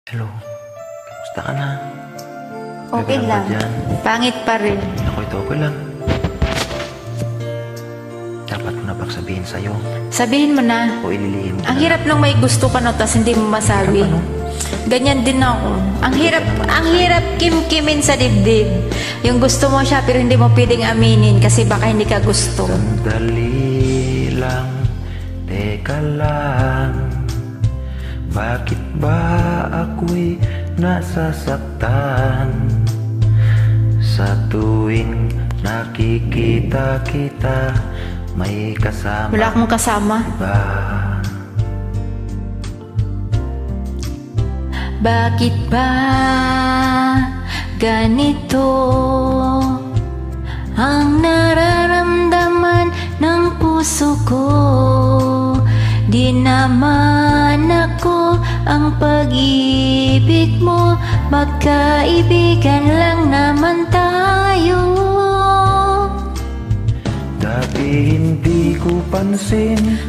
Hello, kamusta ka na? Okay lang. Pangit pa rin. Ako ito, okay lang. Dapat ko na bang sabihin sa'yo? Sabihin mo na. O ililihim ko Ang na? hirap nung may gusto ka no, tas hindi mo masabi. Ano? Ganyan din ako. Ang hirap kim-kimin sa dibdib. Yung gusto mo siya pero hindi mo pwedeng aminin kasi baka hindi ka gusto. Sandali lang, teka lang. Bakit ba ako'y nasasaktan? Sa tuwing nakikita kita, may kasama. Wala akong kasama. Ba? Bakit ba ganito ang nararamdaman ng puso ko? Di naman ako ang pag-ibig mo, magkaibigan lang naman tayo. Dati hindi ko pansin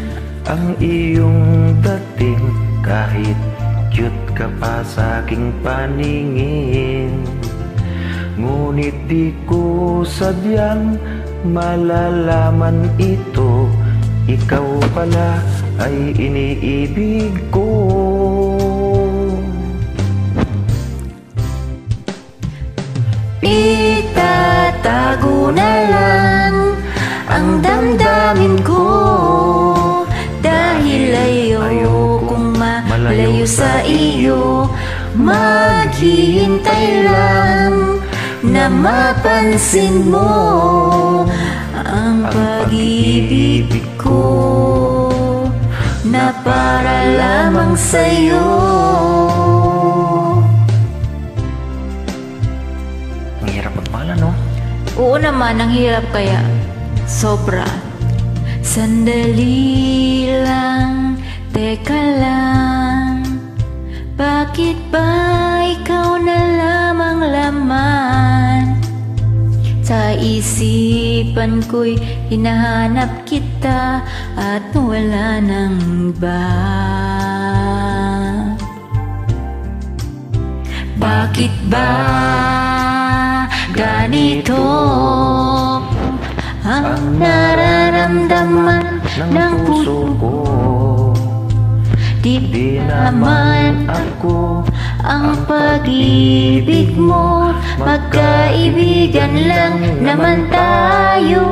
ang iyong dating, kahit cute ka pa sa aking paningin. Ngunit di ko sadyang malalaman ito, ikaw pala ay iniibig ko. Itatago na lang ang damdamin ko, dahil ayokong malayo sa iyo. Maghihintay lang na mapansin mo ang pag-ibig ko na para lamang sa'yo. Ang hirap magmahal, no? Oo naman, ang hirap kaya. Sobra. Sandali lang, teka lang. Bakit ba ikaw na lamang laman? Sa isipan ko'y hinahanap kita at wala nang iba. Bakit ba ganito ang nararamdaman ng puso ko? Di naman ako ang pag-ibig mo, magkaibigan lang naman tayo.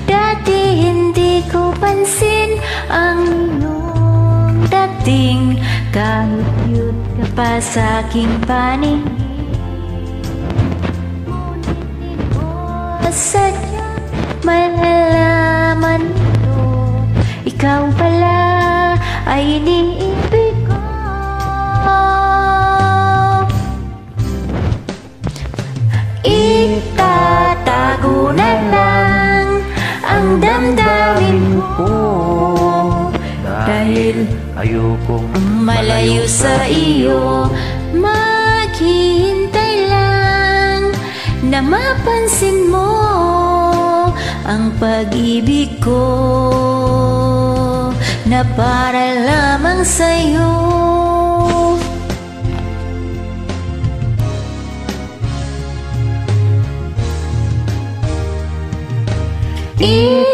Dati hindi ko pansin ang iyong dating, kahit cute ka pa sa aking paningin. Ngunit di ko sadyang malalaman ito, ikaw pala ay iniibig ko. Itatago na lang ang damdamin ko, dahil ayokong malayo sa iyo. Maghihintay lang na mapansin mo ang pag-ibig ko na para lamang sa'yo.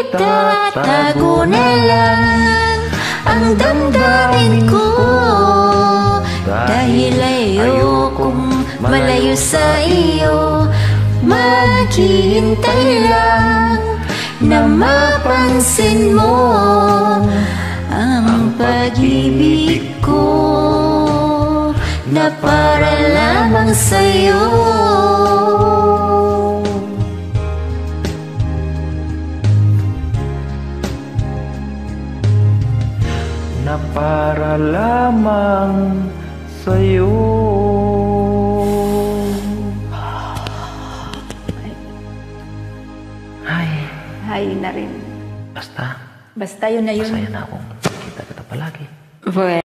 Itatago na lang ang damdamin ko, dahil ayokong malayo sa iyo. Maghihintay lang na mapansin mo ang pag-ibig ko na para lamang sa'yo. na para lamang sa'yo. Hay na rin. Basta Basta yun na yun. masaya na akong kita palagi. Well.